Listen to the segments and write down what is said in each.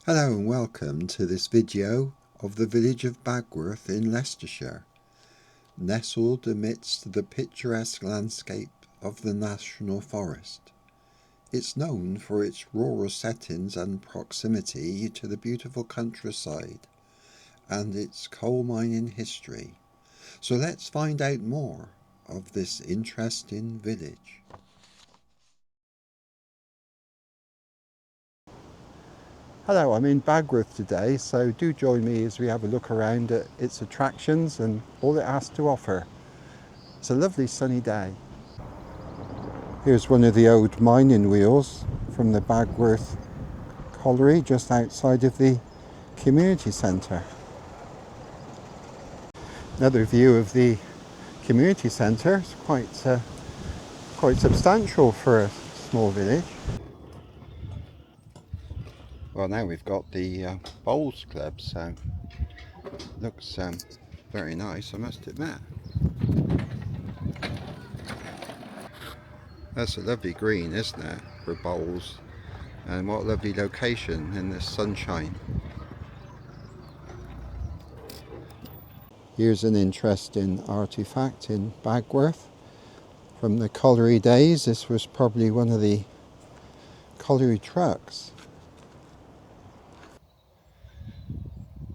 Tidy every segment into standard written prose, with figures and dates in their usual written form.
Hello and welcome to this video of the village of Bagworth in Leicestershire, nestled amidst the picturesque landscape of the National Forest. It's known for its rural settings and proximity to the beautiful countryside and its coal mining history. So let's find out more of this interesting village. Hello, I'm in Bagworth today, so do join me as we have a look around at its attractions and all it has to offer. It's a lovely sunny day. Here's one of the old mining wheels from the Bagworth colliery just outside of the community centre. Another view of the community centre. It's quite substantial for a small village. Well, now we've got the bowls club, so it looks very nice, I must admit. That's a lovely green, isn't it, for bowls? And what a lovely location in this sunshine. Here's an interesting artifact in Bagworth from the colliery days. This was probably one of the colliery trucks.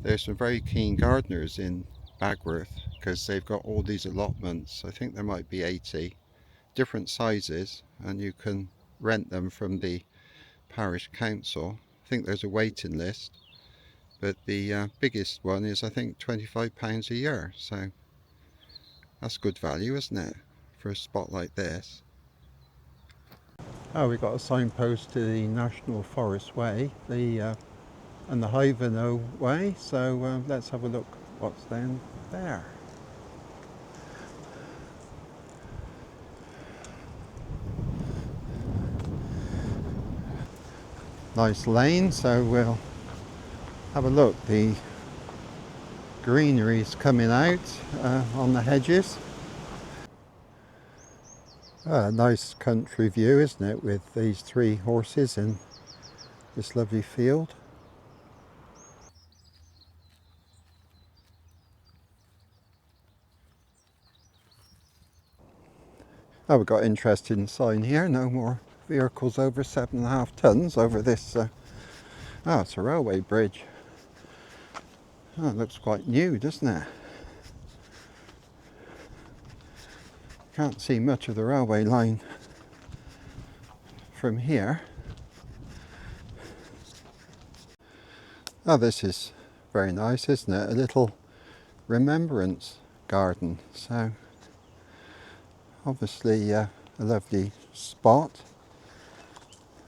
There's some very keen gardeners in Bagworth because they've got all these allotments. I think there might be 80 different sizes, and you can rent them from the parish council. I think there's a waiting list, but the biggest one is I think £25 a year, so that's good value, isn't it, for a spot like this. Oh, we've got a signpost to the National Forest Way and the Hivenhoe Way, so let's have a look what's down there. Nice lane, so we'll have a look. The greenery's coming out on the hedges. A nice country view, isn't it, with these three horses in this lovely field. Oh, we've got an interesting sign here. No more vehicles over 7.5 tons over this. Oh, it's a railway bridge. Oh, it looks quite new, doesn't it? Can't see much of the railway line from here. Oh, this is very nice, isn't it? A little remembrance garden. So obviously a lovely spot.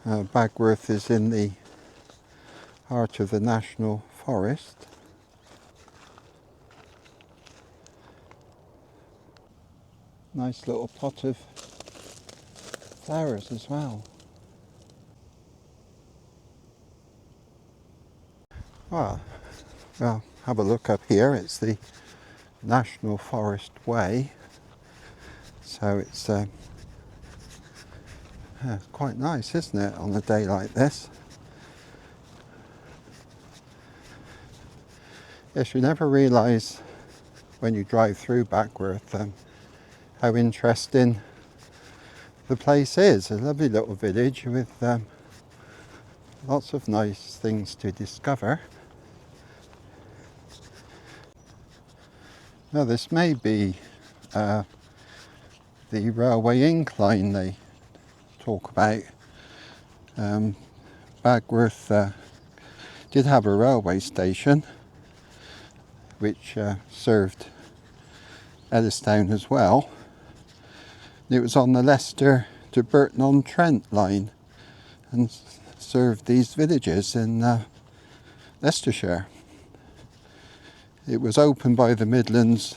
Bagworth is in the heart of the National Forest. Nice little pot of flowers as well. Well, have a look up here. It's the National Forest Way. So it's quite nice, isn't it, on a day like this? Yes, you never realise when you drive through Bagworth how interesting the place is. A lovely little village with lots of nice things to discover. Now this may be the railway incline they talk about. Bagworth did have a railway station which served Ellistown as well. It was on the Leicester to Burton-on-Trent line and served these villages in Leicestershire. It was opened by the Midlands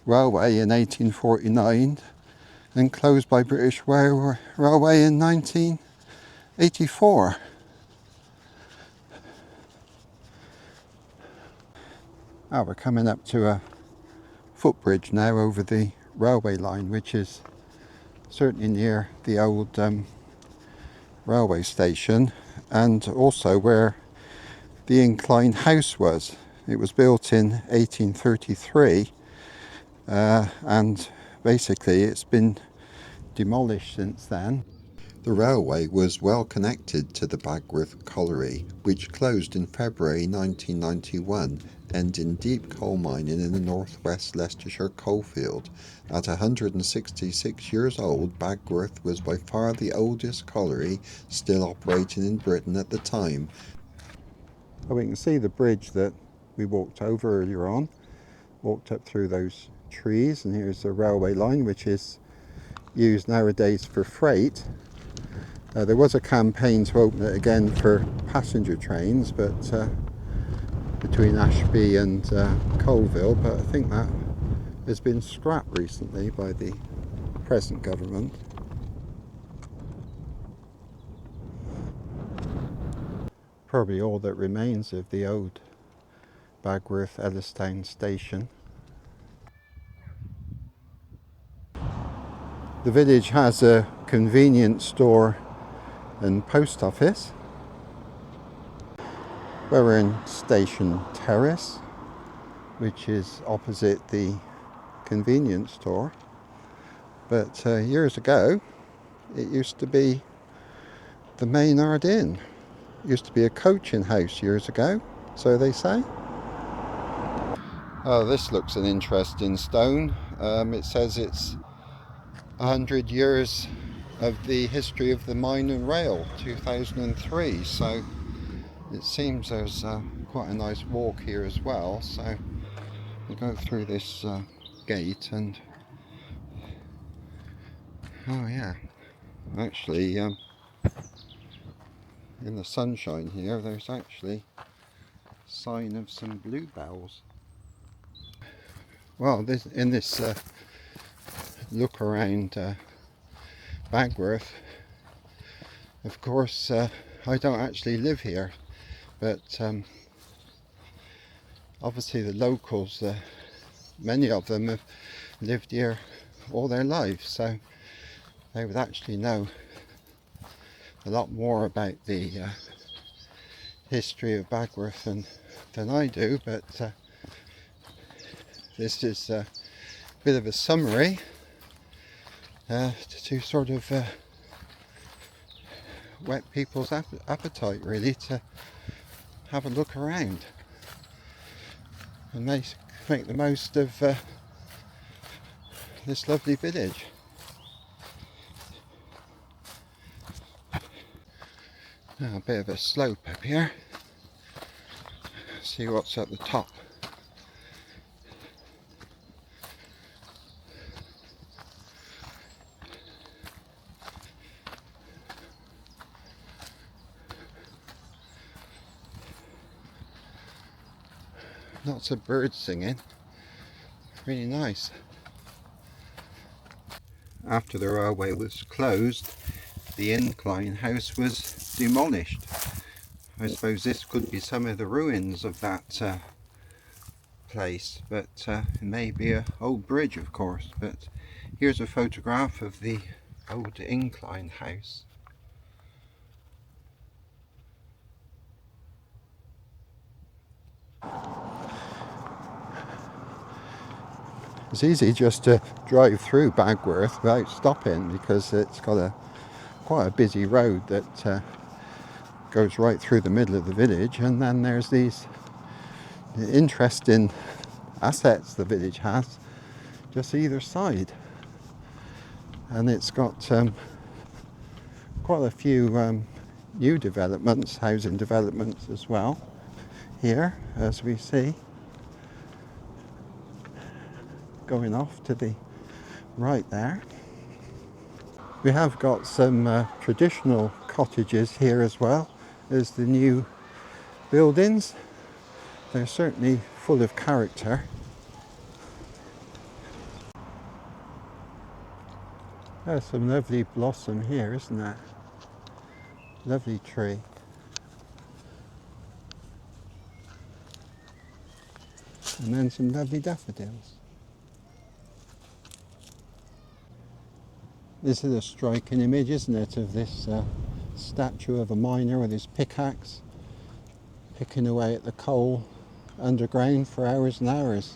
Railway in 1849 and closed by British Railway in 1984. Oh, we're coming up to a footbridge now over the railway line, which is certainly near the old railway station, and also where the incline house was. It was built in 1833 and basically it's been demolished since then. The railway was well connected to the Bagworth colliery, which closed in February 1991, ending deep coal mining in the northwest Leicestershire coalfield. At 166 years old, Bagworth was by far the oldest colliery still operating in Britain at the time. We can see the bridge that we walked over earlier on, walked up through those trees, and here's the railway line, which is used nowadays for freight. There was a campaign to open it again for passenger trains, but between Ashby and Colville, but I think that has been scrapped recently by the present government. Probably all that remains of the old Bagworth Ellistown station. The village has a convenience store and post office. We're in Station Terrace, which is opposite the convenience store. But years ago, it used to be the Maynard Inn. It used to be a coaching house years ago, so they say. Oh, this looks an interesting stone. It says it's 100 years of the history of the mine and rail, 2003, so it seems there's quite a nice walk here as well. So we'll go through this gate and oh yeah, actually in the sunshine here there's actually a sign of some bluebells. Well, in this look around Bagworth, of course I don't actually live here, but obviously the locals, many of them have lived here all their lives, so they would actually know a lot more about the history of Bagworth than I do, but this is a bit of a summary to sort of whet people's appetite really to have a look around and make the most of this lovely village. Now a bit of a slope up here. See what's at the top. Lots of birds singing. Really nice. After the railway was closed, the incline house was demolished. I suppose this could be some of the ruins of that place, but it may be an old bridge, of course. But here's a photograph of the old incline house. It's easy just to drive through Bagworth without stopping, because it's got quite a busy road that goes right through the middle of the village, and then there's these interesting assets the village has just either side, and it's got quite a few new developments, housing developments as well here, as we see going off to the right there. We have got some traditional cottages here as well as the new buildings. They're certainly full of character. There's some lovely blossom here, isn't there? Lovely tree. And then some lovely daffodils. This is a striking image, isn't it, of this statue of a miner with his pickaxe picking away at the coal underground for hours and hours.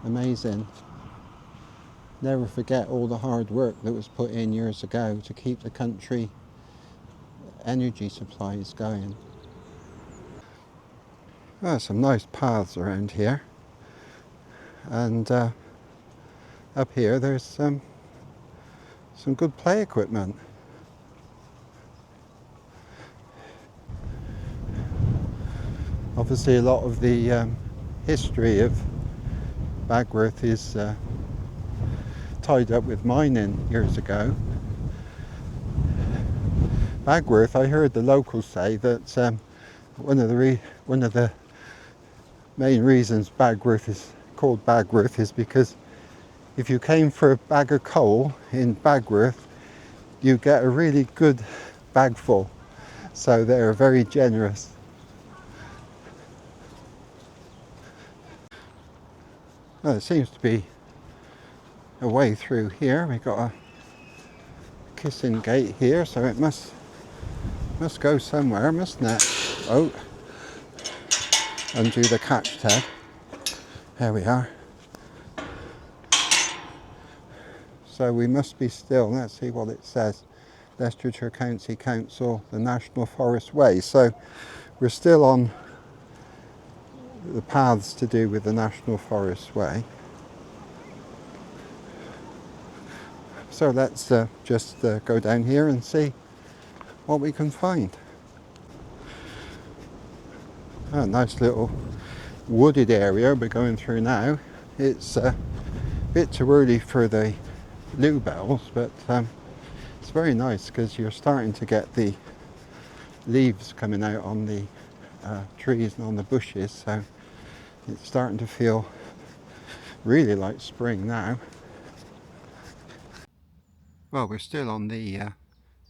Amazing. Never forget all the hard work that was put in years ago to keep the country energy supplies going. Well, some nice paths around here, and up here there's some good play equipment. Obviously a lot of the history of Bagworth is tied up with mining years ago. Bagworth, I heard the locals say that one of the main reasons Bagworth is called Bagworth is because if you came for a bag of coal in Bagworth, you get a really good bag full. So they're very generous. Well, there seems to be a way through here. We've got a kissing gate here, so it must go somewhere, mustn't it? Oh, undo the catch tab. There we are. So we must be still. Let's see what it says. Leicestershire County Council, the National Forest Way. So we're still on the paths to do with the National Forest Way. So let's just go down here and see what we can find. A nice little wooded area we're going through now. It's a bit too early for the bluebells, but it's very nice because you're starting to get the leaves coming out on the trees and on the bushes, so it's starting to feel really like spring now. Well, we're still on the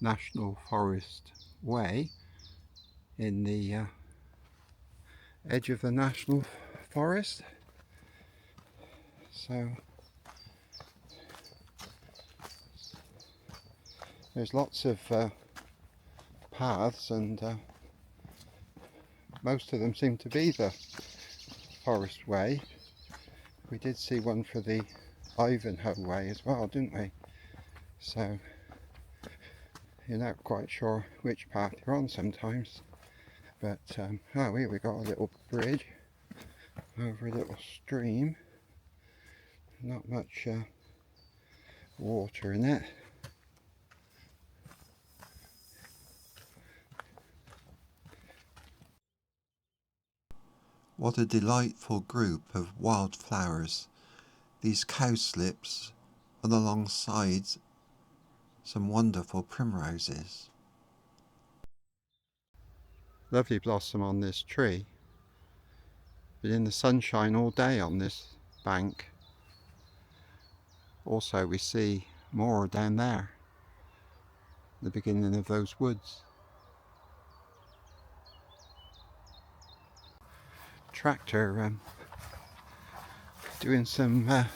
National Forest Way in the edge of the National Forest. So there's lots of paths, and most of them seem to be the Forest Way. We did see one for the Ivanhoe Way as well, didn't we? So you're not quite sure which path you're on sometimes. But oh, here we got a little bridge over a little stream. Not much water in it. What a delightful group of wildflowers. These cowslips, and alongside some wonderful primroses. Lovely blossom on this tree. Been in the sunshine all day on this bank. Also we see more down there, the beginning of those woods. Tractor doing some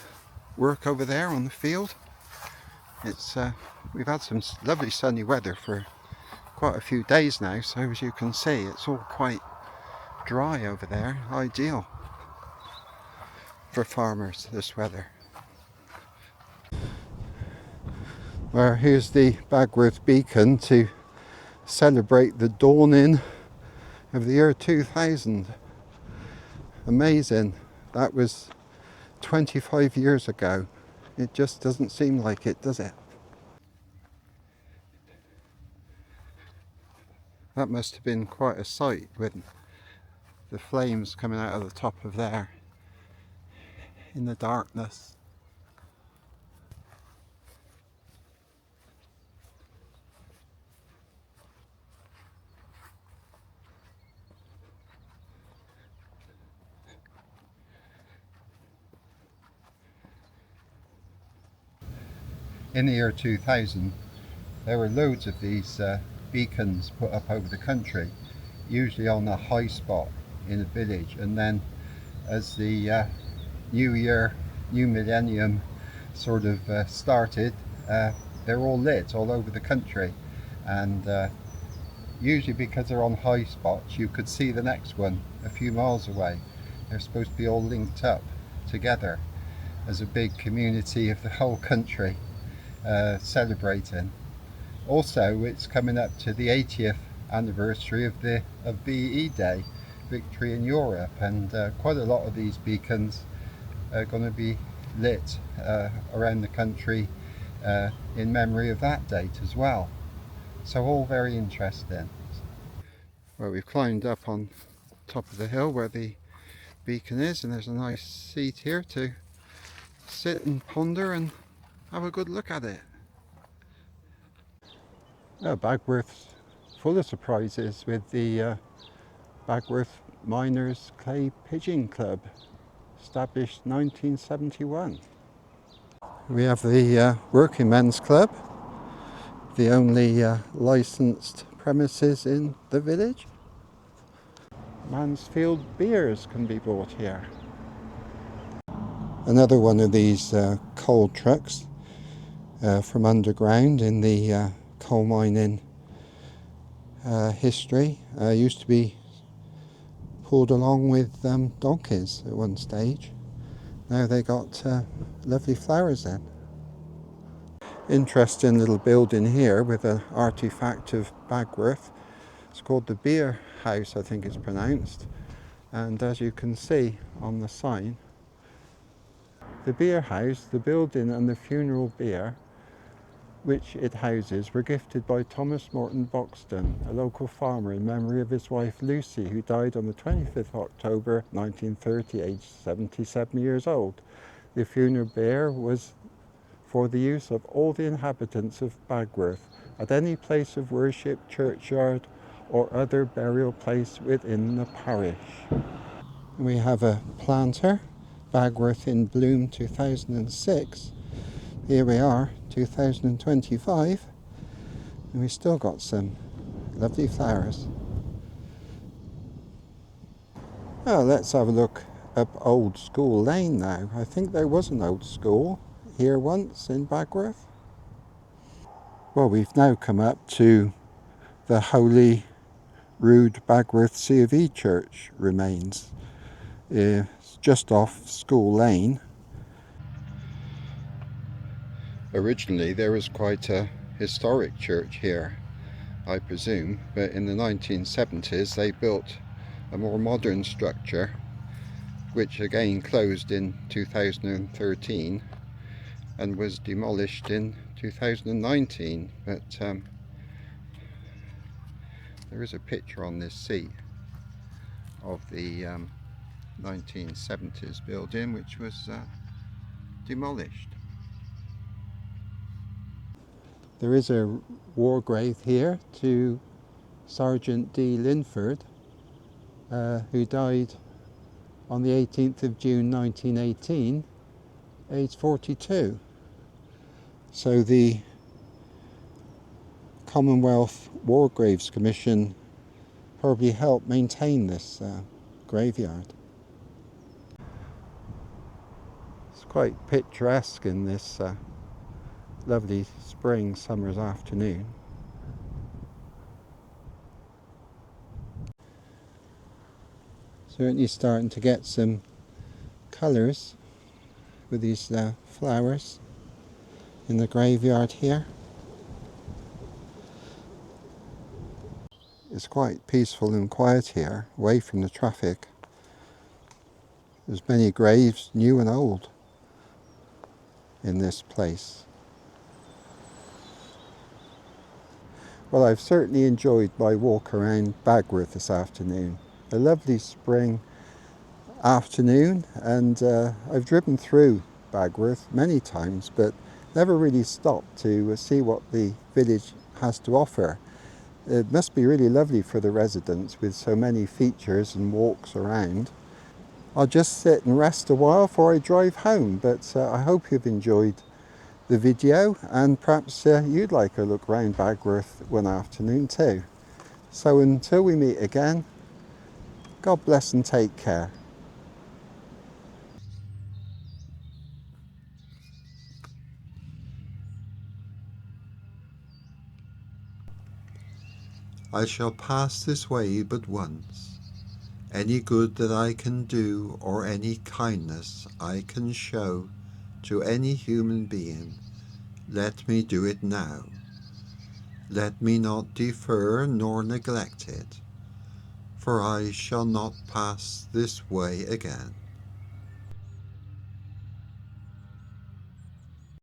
work over there on the field. It's we've had some lovely sunny weather for quite a few days now, so as you can see it's all quite dry over there. Ideal for farmers this weather. Well, here's the Bagworth beacon to celebrate the dawning of the year 2000. Amazing. That was 25 years ago. It just doesn't seem like it, does it? That must have been quite a sight with the flames coming out of the top of there in the darkness. In the year 2000, there were loads of these beacons put up over the country, usually on a high spot in a village, and then as the new year, new millennium sort of started, they're all lit all over the country. and usually because they're on high spots you could see the next one a few miles away. They're supposed to be all linked up together as a big community of the whole country celebrating. Also, it's coming up to the 80th anniversary of VE Day, Victory in Europe, and quite a lot of these beacons are going to be lit around the country in memory of that date as well. So all very interesting. Well, we've climbed up on top of the hill where the beacon is, and there's a nice seat here to sit and ponder and have a good look at it. Bagworth's full of surprises with the Bagworth Miners Clay Pigeon Club, established 1971. We have the Working Men's Club, the only licensed premises in the village. Mansfield beers can be bought here. Another one of these coal trucks from underground in the coal mining history. Used to be pulled along with donkeys at one stage. Now they got lovely flowers in. Interesting little building here with an artefact of Bagworth. It's called the Beer House, I think it's pronounced. And as you can see on the sign, the beer house, the building and the funeral beer which it houses were gifted by Thomas Morton Boxton, a local farmer, in memory of his wife Lucy, who died on the 25th October 1930, aged 77 years old. The funeral beer was for the use of all the inhabitants of Bagworth at any place of worship, churchyard or other burial place within the parish. We have a planter, Bagworth in Bloom 2006. Here we are, 2025, and we've still got some lovely flowers. Oh, let's have a look up Old School Lane now. I think there was an old school here once in Bagworth. Well, we've now come up to the Holy Rood Bagworth C of E Church remains. It's just off School Lane. Originally there was quite a historic church here, I presume, but in the 1970s they built a more modern structure which again closed in 2013 and was demolished in 2019, but there is a picture on this seat of the 1970s building which was demolished. There is a war grave here to Sergeant D. Linford, who died on the 18th of June 1918, aged 42. So the Commonwealth War Graves Commission probably helped maintain this graveyard. It's quite picturesque in this lovely spring summer's afternoon. Certainly starting to get some colours with these flowers in the graveyard here. It's quite peaceful and quiet here, away from the traffic. There's many graves, new and old, in this place. Well, I've certainly enjoyed my walk around Bagworth this afternoon. A lovely spring afternoon, and I've driven through Bagworth many times but never really stopped to see what the village has to offer. It must be really lovely for the residents with so many features and walks around. I'll just sit and rest a while before I drive home, but I hope you've enjoyed the video, and perhaps you'd like a look around Bagworth one afternoon too. So until we meet again, God bless and take care. I shall pass this way but once. Any good that I can do, or any kindness I can show to any human being, let me do it now. Let me not defer nor neglect it, for I shall not pass this way again.